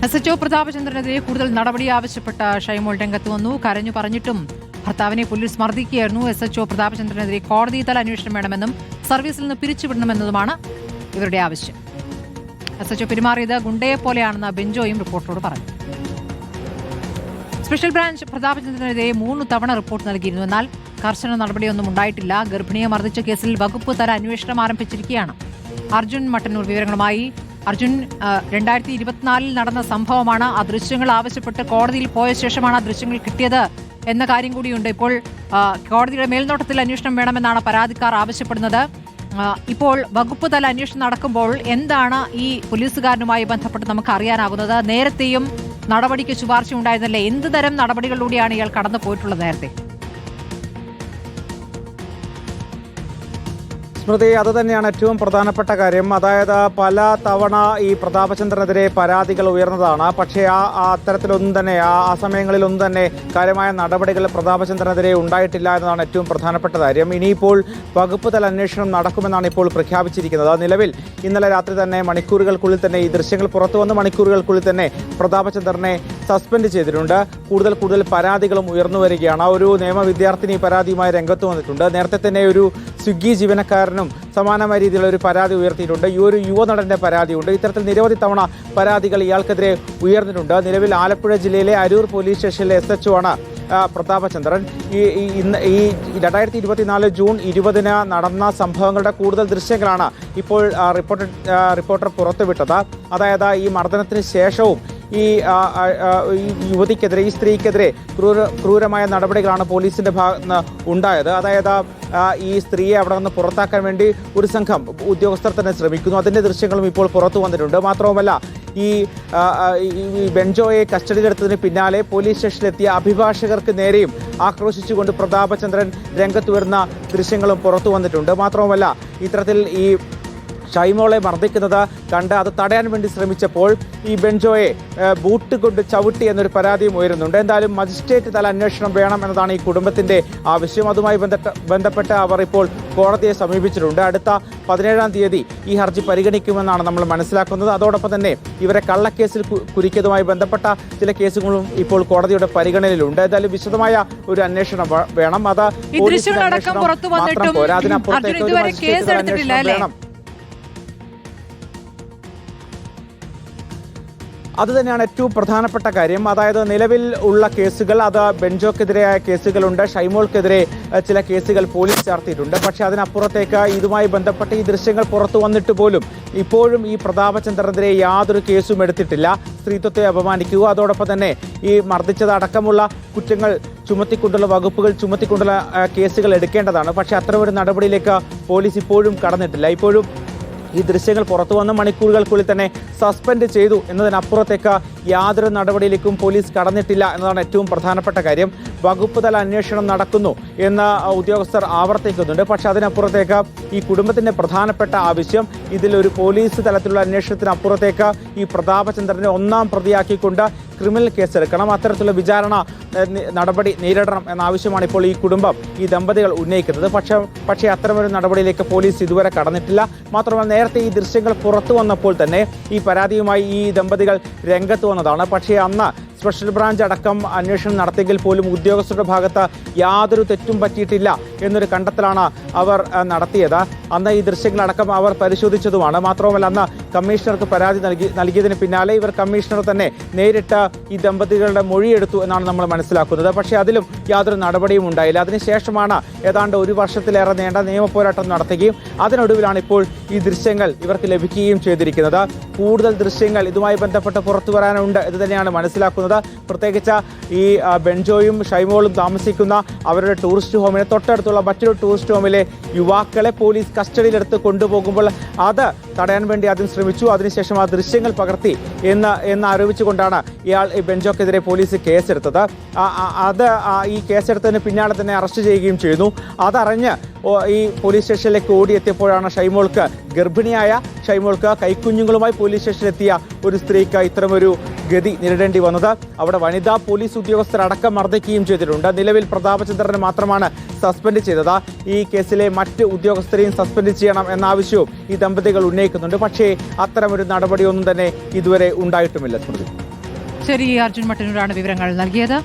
SHO പ്രതാപചന്ദ്രനെതിരെ കൂടുതൽ നടപടി ആവശ്യപ്പെട്ട ഷൈമോൾ രംഗത്ത് വന്നു. കരഞ്ഞു പറഞ്ഞിട്ടും ഭർത്താവിനെ പോലീസ് മർദ്ദിക്കുകയായിരുന്നു. SHO പ്രതാപചന്ദ്രനെതിരെ കോടതിതല അന്വേഷണം വേണമെന്നും സർവീസിൽ നിന്ന് പിരിച്ചുവിടണമെന്നതുമാണ് ഇവരുടെ ആവശ്യം. SHO പെരുമാറിയത് ഗുണ്ടയെ പോലെയാണെന്ന് ബെഞ്ചോയും റിപ്പോർട്ടറോട് പറഞ്ഞു. സ്പെഷ്യൽ ബ്രാഞ്ച് പ്രതാപചന്ദ്രനെതിരെ 3 തവണ റിപ്പോർട്ട് നൽകിയിരുന്നു. എന്നാൽ കർശന നടപടിയൊന്നും ഉണ്ടായിട്ടില്ല. ഗർഭിണിയെ മർദ്ദിച്ച കേസിൽ വകുപ്പ് തല അന്വേഷണം ആരംഭിച്ചിരിക്കുകയാണ്. അർജുൻ മട്ടന്നൂർ വിവരങ്ങളുമായി. അർജുൻ, 2024 നടന്ന സംഭവമാണ്. ആ ദൃശ്യങ്ങൾ ആവശ്യപ്പെട്ട് കോടതിയിൽ പോയ ശേഷമാണ് ആ ദൃശ്യങ്ങൾ കിട്ടിയത് എന്ന കാര്യം കൂടിയുണ്ട്. ഇപ്പോൾ കോടതിയുടെ മേൽനോട്ടത്തിൽ അന്വേഷണം വേണമെന്നാണ് പരാതിക്കാർ ആവശ്യപ്പെടുന്നത്. ഇപ്പോൾ വകുപ്പ് തല അന്വേഷണം നടക്കുമ്പോൾ എന്താണ് ഈ പോലീസുകാരനുമായി ബന്ധപ്പെട്ട് നമുക്ക് അറിയാനാകുന്നത്? നേരത്തെയും നടപടിക്ക് ശുപാർശ ഉണ്ടായിരുന്നല്ലേ? എന്ത് തരം നടപടികളിലൂടെയാണ് ഇയാൾ കടന്നു പോയിട്ടുള്ളത് നേരത്തെ? സ്മൃതി, അത് തന്നെയാണ് ഏറ്റവും പ്രധാനപ്പെട്ട കാര്യം. അതായത് പല തവണ ഈ പ്രതാപചന്ദ്രനെതിരെ പരാതികൾ ഉയർന്നതാണ്. പക്ഷേ അത്തരത്തിലൊന്നും തന്നെ ആ സമയങ്ങളിലൊന്നും തന്നെ കാര്യമായ നടപടികൾ പ്രതാപചന്ദ്രനെതിരെ ഉണ്ടായിട്ടില്ല എന്നതാണ് ഏറ്റവും പ്രധാനപ്പെട്ട കാര്യം. ഇനിയിപ്പോൾ വകുപ്പ് തല അന്വേഷണം നടക്കുമെന്നാണ് ഇപ്പോൾ പ്രഖ്യാപിച്ചിരിക്കുന്നത്. നിലവിൽ ഇന്നലെ രാത്രി തന്നെ മണിക്കൂറുകൾക്കുള്ളിൽ തന്നെ ഈ ദൃശ്യങ്ങൾ പുറത്തു വന്ന് മണിക്കൂറുകൾക്കുള്ളിൽ തന്നെ പ്രതാപചന്ദ്രനെ സസ്പെൻഡ് ചെയ്തിട്ടുണ്ട്. കൂടുതൽ പരാതികളും ഉയർന്നു വരികയാണ്. ഒരു നിയമ വിദ്യാർത്ഥിനി പരാതിയുമായി രംഗത്ത് വന്നിട്ടുണ്ട്. നേരത്തെ തന്നെ ഒരു സ്വിഗ്ഗി ജീവനക്കാരനും സമാനമായ രീതിയിലുള്ള ഒരു പരാതി ഉയർത്തിയിട്ടുണ്ട്. ഈ ഒരു യുവനടന്റെ പരാതിയുണ്ട്. ഇത്തരത്തിൽ നിരവധി തവണ പരാതികൾ ഇയാൾക്കെതിരെ ഉയർന്നിട്ടുണ്ട്. നിലവിൽ ആലപ്പുഴ ജില്ലയിലെ അരൂർ പോലീസ് സ്റ്റേഷനിലെ SHO ആണ് പ്രതാപചന്ദ്രൻ. ഈ 2024 ജൂൺ 20 നടന്ന സംഭവങ്ങളുടെ കൂടുതൽ ദൃശ്യങ്ങളാണ് ഇപ്പോൾ റിപ്പോർട്ടർ പുറത്തുവിട്ടത്. അതായത് ഈ മർദ്ദനത്തിന് ശേഷവും ഈ യുവതിക്കെതിരെ, ഈ സ്ത്രീക്കെതിരെ ക്രൂരമായ നടപടികളാണ് പോലീസിന്റെ ഭാഗത്ത് നിന്ന് ഉണ്ടായത്. അതായത് ഈ സ്ത്രീയെ അവിടെ നിന്ന് പുറത്താക്കാൻ വേണ്ടി ഒരു സംഘം ഉദ്യോഗസ്ഥർ തന്നെ ശ്രമിക്കുന്നു. അതിന്റെ ദൃശ്യങ്ങളും ഇപ്പോൾ പുറത്തു വന്നിട്ടുണ്ട്. മാത്രവുമല്ല, ഈ ബെഞ്ചോയെ കസ്റ്റഡിയിലെടുത്തതിന് പിന്നാലെ പോലീസ് സ്റ്റേഷനിലെത്തിയ അഭിഭാഷകർക്ക് നേരെയും ആക്രോശിച്ചുകൊണ്ട് പ്രതാപചന്ദ്രൻ രംഗത്ത് വരുന്ന ദൃശ്യങ്ങളും പുറത്തു വന്നിട്ടുണ്ട്. മാത്രവുമല്ല, ഇത്തരത്തിൽ ഈ ഷൈമോളെ മർദ്ദിക്കുന്നത് കണ്ട് അത് തടയാൻ വേണ്ടി ശ്രമിച്ചപ്പോൾ ഈ ബെഞ്ചോയെ ബൂട്ട് കൊണ്ട് ചവിട്ടി എന്നൊരു പരാതിയും ഉയരുന്നുണ്ട്. എന്തായാലും മജിസ്ട്രേറ്റ് തല അന്വേഷണം വേണം എന്നതാണ് ഈ കുടുംബത്തിന്റെ ആവശ്യം. അതുമായി ബന്ധപ്പെട്ട് അവർ ഇപ്പോൾ കോടതിയെ സമീപിച്ചിട്ടുണ്ട്. അടുത്ത 17-ാം തീയതി ഈ ഹർജി പരിഗണിക്കുമെന്നാണ് നമ്മൾ മനസ്സിലാക്കുന്നത്. അതോടൊപ്പം തന്നെ ഇവരെ കള്ളക്കേസിൽ കുരുക്കിയതുമായി ബന്ധപ്പെട്ട ചില കേസുകളും ഇപ്പോൾ കോടതിയുടെ പരിഗണനയിലുണ്ട്. എന്തായാലും വിശദമായ ഒരു അന്വേഷണം വേണം. അത് മാത്രം പോരാ, അതിനപ്പുറത്തേക്ക് ഒരു മജിസ്ട്രേറ്റ് തല അന്വേഷണം വേണം. അത് തന്നെയാണ് ഏറ്റവും പ്രധാനപ്പെട്ട കാര്യം. അതായത് നിലവിൽ ഉള്ള കേസുകൾ, അത് ബെഞ്ചോക്കെതിരെയായ കേസുകളുണ്ട്, ഷൈമോൾക്കെതിരെ ചില കേസുകൾ പോലീസ് ചേർത്തിയിട്ടുണ്ട്. പക്ഷേ അതിനപ്പുറത്തേക്ക് ഇതുമായി ബന്ധപ്പെട്ട് ഈ ദൃശ്യങ്ങൾ പുറത്തു വന്നിട്ട് പോലും ഇപ്പോഴും ഈ പ്രതാപചന്ദ്രനെതിരെ യാതൊരു കേസും എടുത്തിട്ടില്ല. സ്ത്രീത്വത്തെ അപമാനിക്കുക, അതോടൊപ്പം തന്നെ ഈ മർദ്ദിച്ചതടക്കമുള്ള കുറ്റങ്ങൾ ചുമത്തിക്കൊണ്ടുള്ള വകുപ്പുകൾ ചുമത്തിക്കൊണ്ടുള്ള കേസുകൾ എടുക്കേണ്ടതാണ്. പക്ഷേ അത്തരമൊരു നടപടിയിലേക്ക് പോലീസ് ഇപ്പോഴും കടന്നിട്ടില്ല. ഇപ്പോഴും ഈ ദൃശ്യങ്ങൾ പുറത്തു വന്ന മണിക്കൂറുകൾക്കുള്ളിൽ തന്നെ സസ്പെൻഡ് ചെയ്തു എന്നതിനപ്പുറത്തേക്ക് യാതൊരു നടപടിയിലേക്കും പോലീസ് കടന്നിട്ടില്ല എന്നതാണ് ഏറ്റവും പ്രധാനപ്പെട്ട കാര്യം. വകുപ്പ് തല അന്വേഷണം നടക്കുന്നു എന്ന് ഉദ്യോഗസ്ഥർ ആവർത്തിക്കുന്നുണ്ട്. പക്ഷെ അതിനപ്പുറത്തേക്ക് ഈ കുടുംബത്തിന്റെ പ്രധാനപ്പെട്ട ആവശ്യം ഇതിലൊരു പോലീസ് തലത്തിലുള്ള അന്വേഷണത്തിനപ്പുറത്തേക്ക് ഈ പ്രതാപചന്ദ്രനെ 1-ാം പ്രതിയാക്കിക്കൊണ്ട് ക്രിമിനൽ കേസെടുക്കണം, അത്തരത്തിലുള്ള വിചാരണ നടപടി നേരിടണം എന്ന ആവശ്യമാണ് ഇപ്പോൾ ഈ കുടുംബം, ഈ ദമ്പതികൾ ഉന്നയിക്കുന്നത്. പക്ഷേ അത്തരമൊരു നടപടിയിലേക്ക് പോലീസ് ഇതുവരെ കടന്നിട്ടില്ല. മാത്രമല്ല, നേരത്തെ ഈ ദൃശ്യങ്ങൾ പുറത്തു വന്നപ്പോൾ തന്നെ ഈ പരാതിയുമായി ഈ ദമ്പതികൾ രംഗത്ത് വന്നതാണ്. പക്ഷേ അന്ന് സ്പെഷ്യൽ ബ്രാഞ്ച് അടക്കം അന്വേഷണം നടത്തിയെങ്കിൽ പോലും ഉദ്യോഗസ്ഥരുടെ ഭാഗത്ത് യാതൊരു തെറ്റും പറ്റിയിട്ടില്ല എന്നൊരു കണ്ടെത്തലാണ് അവർ നടത്തിയത്. അന്ന് ഈ ദൃശ്യങ്ങളടക്കം അവർ പരിശോധിച്ചതുമാണ്. മാത്രവുമല്ല, അന്ന് കമ്മീഷണർക്ക് പരാതി നൽകിയതിന് പിന്നാലെ ഇവർ കമ്മീഷണർ തന്നെ നേരിട്ട് ഈ ദമ്പതികളുടെ മൊഴിയെടുത്തു എന്നാണ് നമ്മൾ മനസ്സിലാക്കുന്നത്. പക്ഷേ അതിലും യാതൊരു നടപടിയും ഉണ്ടായില്ല. അതിനുശേഷമാണ് ഏതാണ്ട് 1 വർഷത്തിലേറെ നീണ്ട നിയമപോരാട്ടം നടത്തുകയും അതിനൊടുവിലാണ് ഇപ്പോൾ ഈ ദൃശ്യങ്ങൾ ഇവർക്ക് ലഭിക്കുകയും ചെയ്തിരിക്കുന്നത്. കൂടുതൽ ദൃശ്യങ്ങൾ ഇതുമായി ബന്ധപ്പെട്ട് പുറത്തു വരാനുണ്ട് എന്ന് തന്നെയാണ് മനസ്സിലാക്കുന്നത്. പ്രത്യേകിച്ച് ഈ ബെഞ്ചോയും ഷൈമോളും താമസിക്കുന്ന അവരുടെ ടൂറിസ്റ്റ് ഹോമിനെ തൊട്ടടുത്തുള്ള മറ്റൊരു ടൂറിസ്റ്റ് ഹോമിലെ യുവാക്കളെ പോലീസ് കസ്റ്റഡിയിലെടുത്ത് കൊണ്ടുപോകുമ്പോൾ അത് തടയാൻ വേണ്ടി ആദ്യം ശ്രമിച്ചു. അതിനുശേഷം ആ ദൃശ്യങ്ങൾ പകർത്തി എന്ന് ആരോപിച്ചുകൊണ്ടാണ് ഇയാൾ ഈ ബെഞ്ചോക്കെതിരെ പോലീസ് കേസെടുത്തത്. ഈ കേസെടുത്തതിന് പിന്നാലെ തന്നെ അറസ്റ്റ് ചെയ്യുകയും ചെയ്യുന്നു. അതറിഞ്ഞ് ഈ പോലീസ് സ്റ്റേഷനിലേക്ക് ഓടിയെത്തിയപ്പോഴാണ് ഗർഭിണിയായ ഷൈമോൾക്ക് കൈക്കുഞ്ഞുങ്ങളുമായി പോലീസ് സ്റ്റേഷനിലെത്തിയ ഒരു സ്ത്രീക്ക് ഇത്തരമൊരു ഗതി നേരിടേണ്ടി വന്നത്. അവിടെ വനിതാ പോലീസ് ഉദ്യോഗസ്ഥരടക്കം മർദ്ദിക്കുകയും ചെയ്തിട്ടുണ്ട്. നിലവിൽ പ്രതാപചന്ദ്രനെ മാത്രമാണ് സസ്പെൻഡ് ചെയ്തത്. ഈ കേസിലെ മറ്റ് ഉദ്യോഗസ്ഥരെയും സസ്പെൻഡ് ചെയ്യണം എന്ന ആവശ്യവും ഈ ദമ്പതികൾ ഉന്നയിക്കുന്നുണ്ട്. പക്ഷേ അത്തരമൊരു നടപടിയൊന്നും തന്നെ ഇതുവരെ ഉണ്ടായിട്ടുമില്ല. സ്മൃതി. ശരി, അർജുൻ മട്ടന്നൂരാണ് വിവരങ്ങൾ നൽകിയത്.